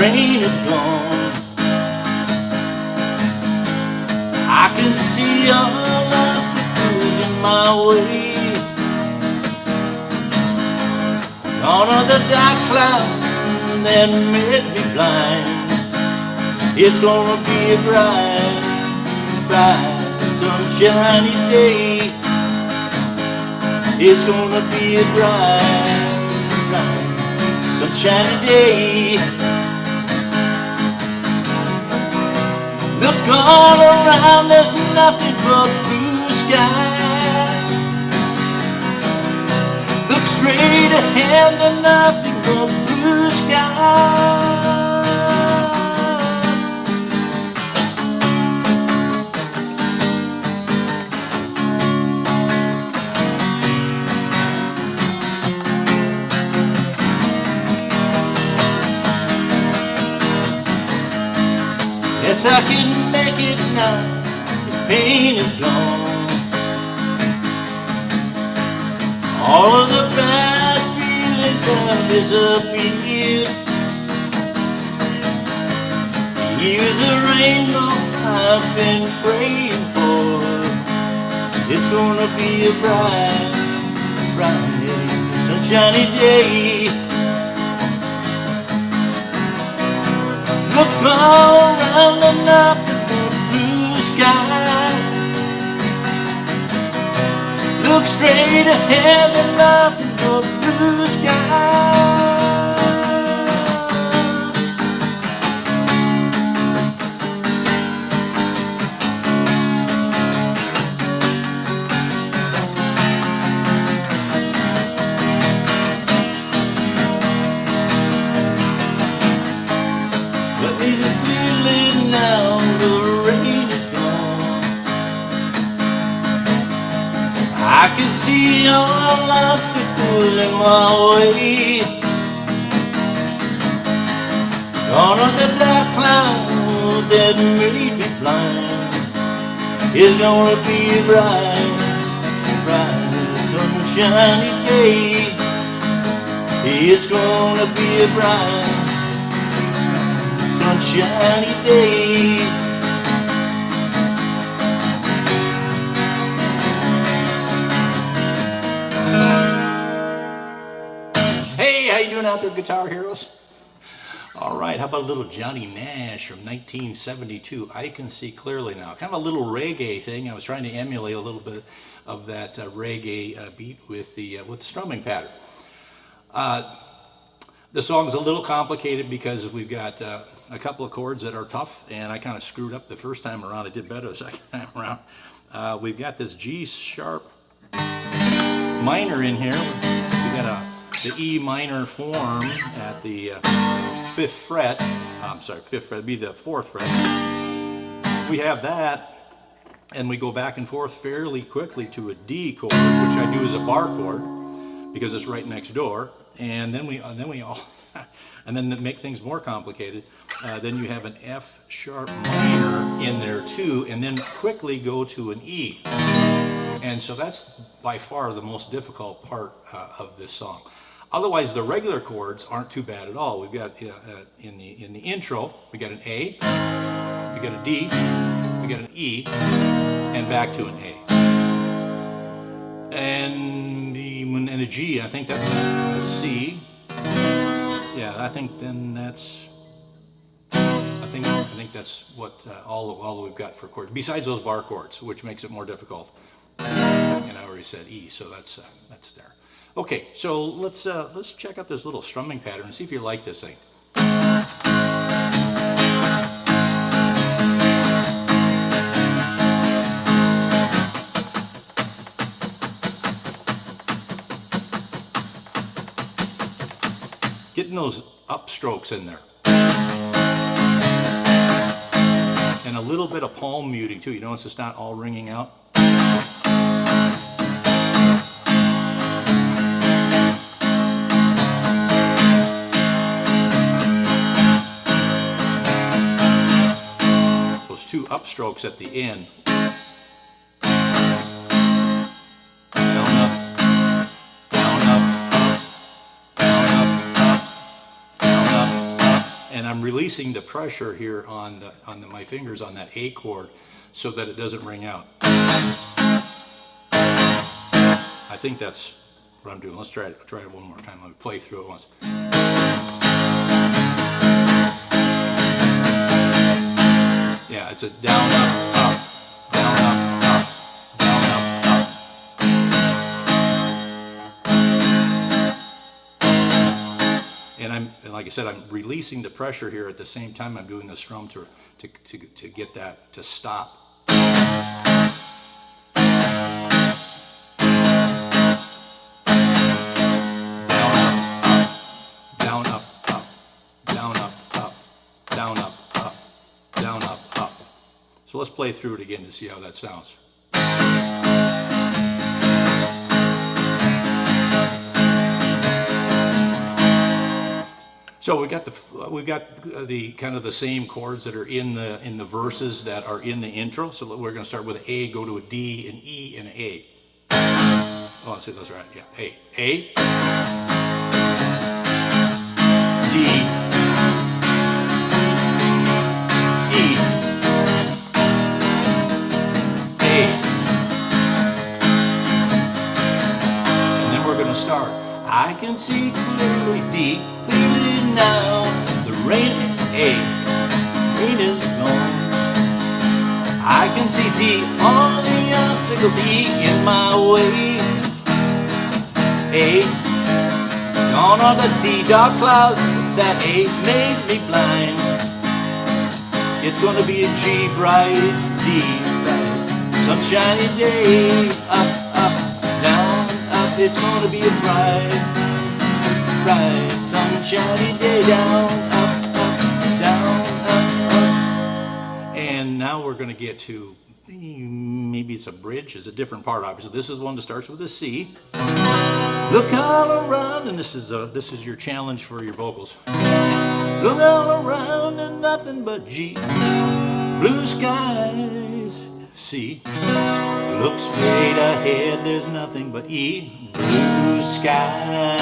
rain is gone. I can see all obstacles in my way. Gone are the dark clouds that made me blind. It's gonna be a bright, bright, sunshiny day. It's gonna be a bright, bright, sunshiny day. Look all around, there's nothing but blue skies. Look straight ahead, there's nothing but blue skies. Yes, I can make it now, the pain is gone. All of the bad feelings have disappeared. Here's the rainbow I've been praying for. It's gonna be a bright, bright, sunshiny day. Look all around and nothing but blue sky. Look straight ahead and nothing but blue sky. Now the rain is gone. I can see all obstacles in my way. Gone are the dark clouds that made me blind. It's gonna be a bright, bright, sunshiny day. It's gonna be a bright, sunshiny day. Hey, how you doing out there, guitar heroes? All right, how about a little Johnny Nash from 1972, I Can See Clearly Now. Kind of a little reggae thing. I was trying to emulate a little bit of that reggae beat with the strumming pattern. The song's a little complicated because we've got a couple of chords that are tough, and I kind of screwed up the first time around. I did better the second time around. We've got this G sharp minor in here. We got the E minor form at the 5th fret. I'm sorry, 5th fret would be the 4th fret. We have that, and we go back and forth fairly quickly to a D chord, which I do as a bar chord because it's right next door. And then and then to make things more complicated, then you have an F sharp minor in there too, and then quickly go to an E. And so that's by far the most difficult part of this song. Otherwise, the regular chords aren't too bad at all. We've got in the intro, we got an A, we got a D, we got an E, and back to an A. And a G, I think that's a C. Yeah, I think then that's. I think that's what all we've got for chords. Besides those bar chords, which makes it more difficult. And I already said E, so that's there. Okay, so let's check out this little strumming pattern and see if you like this thing. Getting those upstrokes in there. And a little bit of palm muting too. You notice it's not all ringing out. Those two upstrokes at the end. and I'm releasing the pressure here on my fingers on that A chord so that it doesn't ring out. I think that's what I'm doing. Let's try it one more time. Let me play through it once. Yeah, it's a down, up, up, down, up, up, down, up, up. And like I said, I'm releasing the pressure here at the same time I'm doing the strum to get that to stop. Down, up, up, down, up, up, down, up, up, down, up, up. So let's play through it again to see how that sounds. So we've got the kind of the same chords that are in the verses that are in the intro. So we're going to start with A, go to a D, an E, and an A. Oh, let's see, that's right. Yeah, A, D, E, A, and then we're going to start. I can see clearly D, clearly now. The rain is A, rain is gone. I can see D, all the obstacles E in my way. A, gone are the D dark clouds that A made me blind. It's gonna be a G bright, D bright, sunshiny day. Up, up, down, up. It's gonna be a bright, bright, sunshiny day. Down, up, up, down, up, up. And now we're gonna get to maybe it's a bridge. It's a different part, obviously. This is one that starts with a C. Look all around, and this is your challenge for your vocals. Look all around and nothing but G. Blue skies, C. Look straight ahead, there's nothing but E. Blue sky.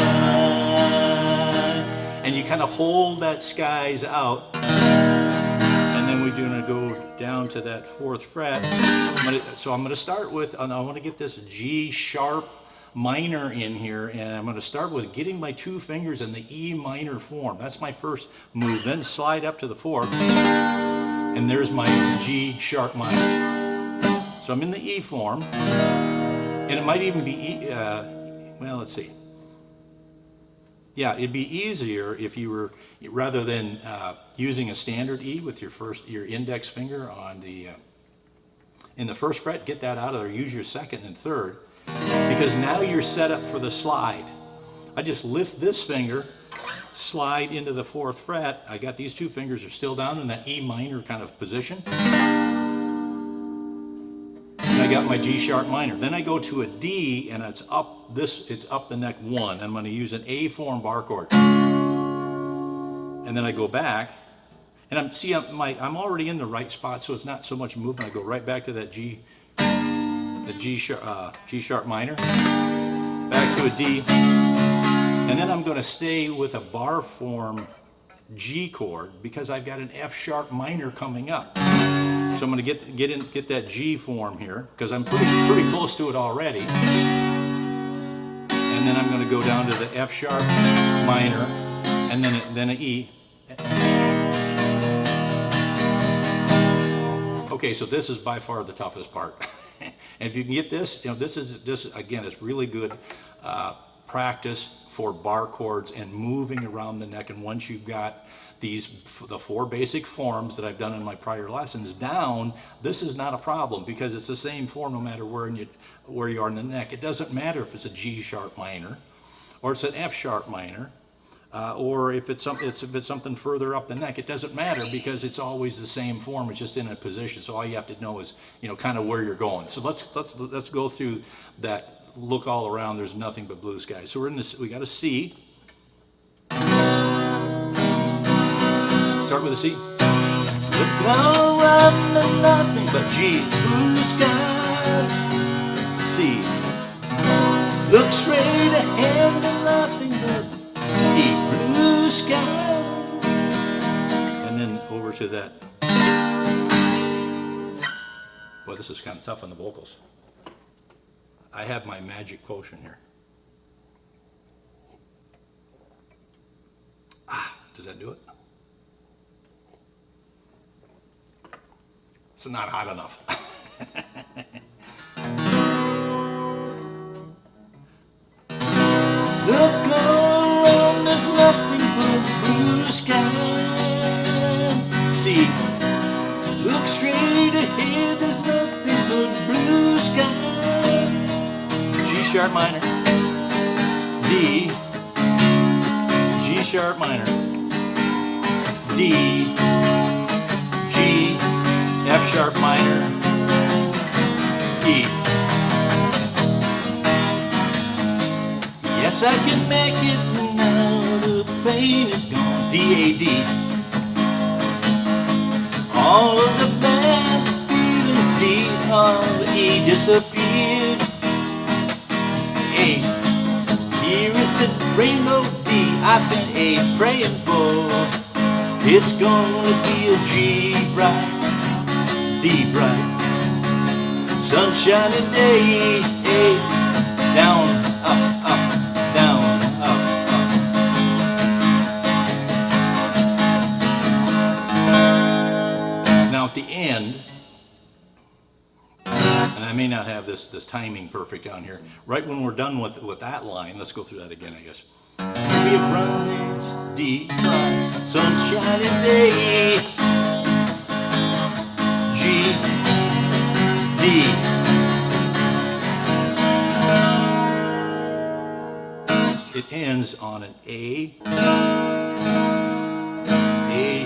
And you kind of hold that skies out. And then we're going to go down to that 4th fret. So I'm going to start with, I want to get this G sharp minor in here, and I'm going to start with getting my 2 fingers in the E minor form. That's my first move. Then slide up to the 4th, and there's my G sharp minor. So I'm in the E form, and it might even be E, well, let's see. Yeah, it'd be easier if you were, rather than using a standard E with your index finger on the in the 1st fret, get that out of there. Use your 2nd and 3rd, because now you're set up for the slide. I just lift this finger, slide into the 4th fret. I got these 2 fingers are still down in that E minor kind of position. And I got my G sharp minor. Then I go to a D, and it's up the neck 1. I'm going to use an A form bar chord. And then I go back, and I'm already in the right spot, so it's not so much movement. I go right back to that G sharp minor, back to a D, and then I'm going to stay with a bar form G chord because I've got an F sharp minor coming up. So I'm going to get that G form here because I'm pretty close to it already. And then I'm going to go down to the F sharp minor, and then an E. Okay, so this is by far the toughest part. And if you can get this, this again is really good practice for bar chords and moving around the neck. And once you've got the 4 basic forms that I've done in my prior lessons down, this is not a problem because it's the same form no matter where you are in the neck. It doesn't matter if it's a G sharp minor, or it's an F sharp minor, or if it's something further up the neck. It doesn't matter because it's always the same form. It's just in a position. So all you have to know is kind of where you're going. So let's go through that. Look all around. There's nothing but blue skies. So we got a C. Start with a C. Look all around and nothing but G. Blue skies. C. Look straight ahead and nothing but E. Blue skies. to that. Boy, this is kind of tough on the vocals. I have my magic potion here. Does that do it? It's not hot enough. Look around, there's nothing but blue sky. See, look straight ahead, there's nothing but blue sky. G sharp minor, D, G sharp minor, D, G, F sharp minor, E. Yes, I can make it now, the pain is gone. D, A, D. All of the bad feelings, D, all the E disappeared. A, here is the rainbow D I've been praying for. It's gonna be a G bright, D bright, sunshiny day, A, down, up, up, down, up, up. Now at the end, and I may not have this timing perfect on here, right when we're done with that line, let's go through that again, I guess. Be a bright, D, bright, sunshiny day, G, D. It ends on an A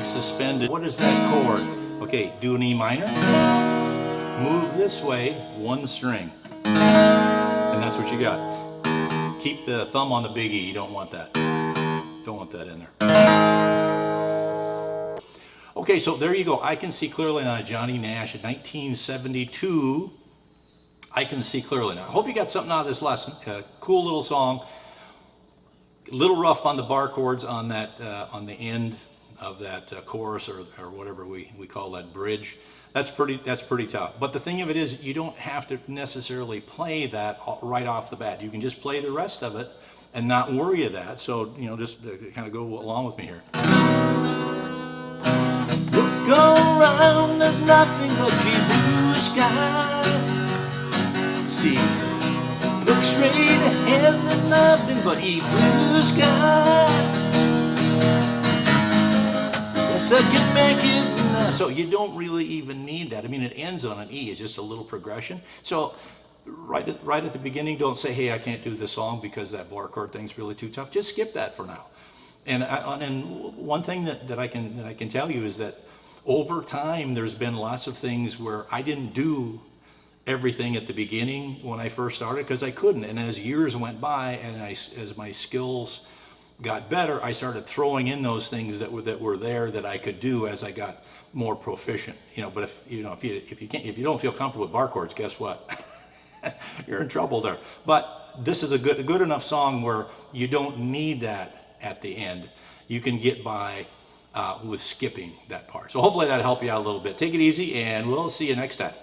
suspended. What is that chord? Okay, do an E minor, move this way, one string, and that's what you got. Keep the thumb on the big E, you don't want that. Don't want that in there. Okay, so there you go. I Can See Clearly Now, Johnny Nash in 1972. I Can See Clearly Now. I hope you got something out of this lesson. Cool little song. A little rough on the bar chords on that on the end of that chorus or whatever we call that bridge. That's pretty tough. But the thing of it is, you don't have to necessarily play that right off the bat. You can just play the rest of it and not worry of that. So, you know, just kind of go along with me here. Look around, there's nothing but blue sky. See, look straight ahead, there's nothing but blue sky. Yes, I can make it now. So you don't really even need that. I mean, it ends on an E. It's just a little progression. So right at the beginning, don't say, hey, I can't do this song because that bar chord thing's really too tough. Just skip that for now. And one thing that I can tell you is that over time, there's been lots of things where I didn't do everything at the beginning when I first started because I couldn't. And as years went by and as my skills got better, I started throwing in those things that were there that I could do as I got more proficient. You know, but if you don't feel comfortable with bar chords, guess what? You're in trouble there. But this is a good enough song where you don't need that at the end. You can get by with skipping that part. So hopefully that'll help you out a little bit. Take it easy, and we'll see you next time.